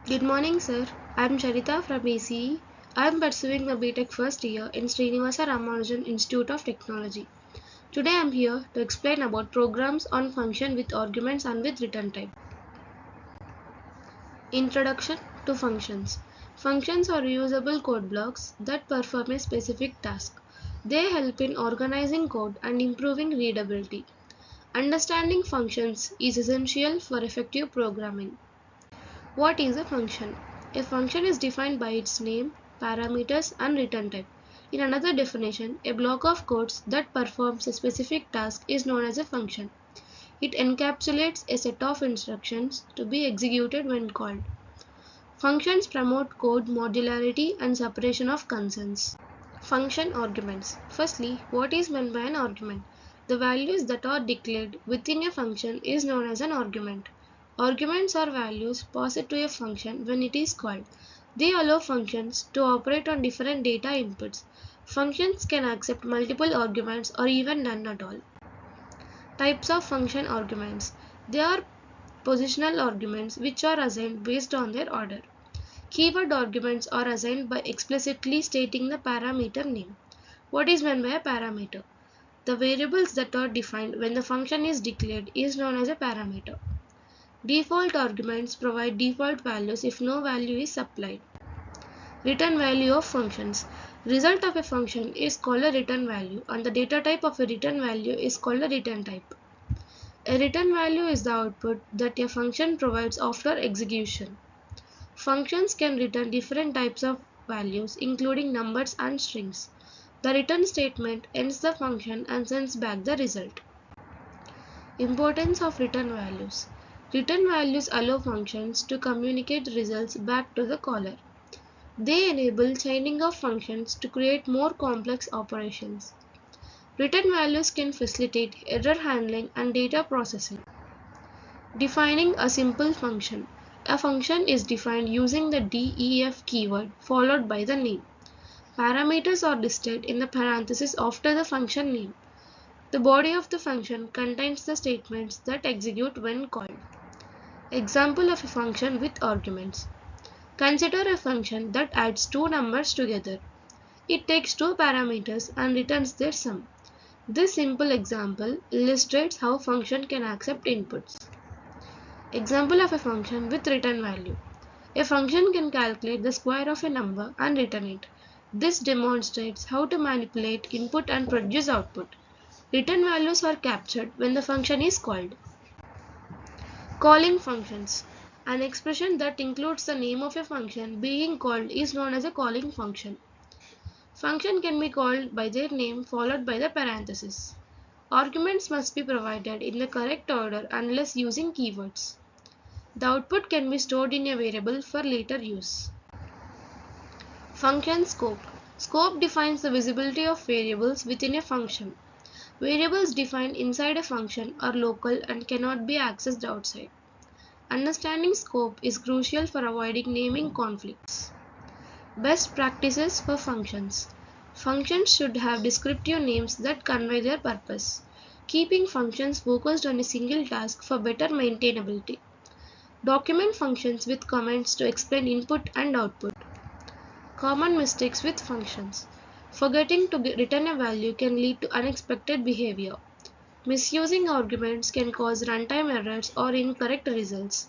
Good morning, sir. I'm Charita from ACE. I'm pursuing my BTech first year in Srinivasa Ramanujan Institute of Technology. Today I'm here to explain about programs on function with arguments and with return type. Introduction to functions. Functions are reusable code blocks that perform a specific task. They help in organizing code and improving readability. Understanding functions is essential for effective programming. What is a function? A function is defined by its name, parameters, and return type. In another definition, a block of codes that performs a specific task is known as a function. It encapsulates a set of instructions to be executed when called. Functions promote code modularity and separation of concerns. Function arguments. Firstly, what is meant by an argument? The values that are declared within a function is known as an argument. Arguments are values passed to a function when it is called. They allow functions to operate on different data inputs. Functions can accept multiple arguments or even none at all. Types of function arguments. They are positional arguments which are assigned based on their order. Keyword arguments are assigned by explicitly stating the parameter name. What is meant by a parameter? The variables that are defined when the function is declared is known as a parameter. Default arguments provide default values if no value is supplied. Return value of functions. Result of a function is called a return value and the data type of a return value is called a return type. A return value is the output that a function provides after execution. Functions can return different types of values including numbers and strings. The return statement ends the function and sends back the result. Importance of return values. Return values allow functions to communicate results back to the caller. They enable chaining of functions to create more complex operations. Return values can facilitate error handling and data processing. Defining a simple function. A function is defined using the def keyword followed by the name. Parameters are listed in the parentheses after the function name. The body of the function contains the statements that execute when called. Example of a function with arguments. Consider a function that adds two numbers together. It takes two parameters and returns their sum. This simple example illustrates how function can accept inputs. Example of a function with return value. A function can calculate the square of a number and return it. This demonstrates how to manipulate input and produce output. Return values are captured when the function is called. Calling functions. An expression that includes the name of a function being called is known as a calling function. Function can be called by their name followed by the parenthesis. Arguments must be provided in the correct order unless using keywords. The output can be stored in a variable for later use. Function scope. Scope defines the visibility of variables within a function. Variables defined inside a function are local and cannot be accessed outside. Understanding scope is crucial for avoiding naming conflicts. Best practices for functions. Functions should have descriptive names that convey their purpose, keeping functions focused on a single task for better maintainability. Document functions with comments to explain input and output. Common mistakes with functions. Forgetting to return a value can lead to unexpected behavior. Misusing arguments can cause runtime errors or incorrect results.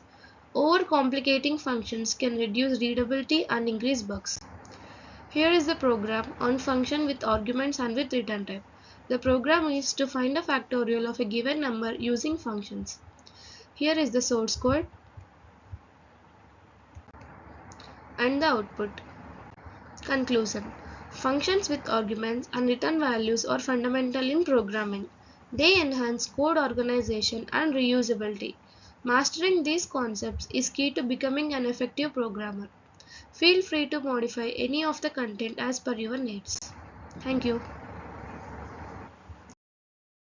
Overcomplicating functions can reduce readability and increase bugs. Here is the program on function with arguments and with return type. The program is to find a factorial of a given number using functions. Here is the source code and the output. Conclusion. Functions with arguments and return values are fundamental in programming. They enhance code organization and reusability. Mastering these concepts is key to becoming an effective programmer. Feel free to modify any of the content as per your needs. Thank you.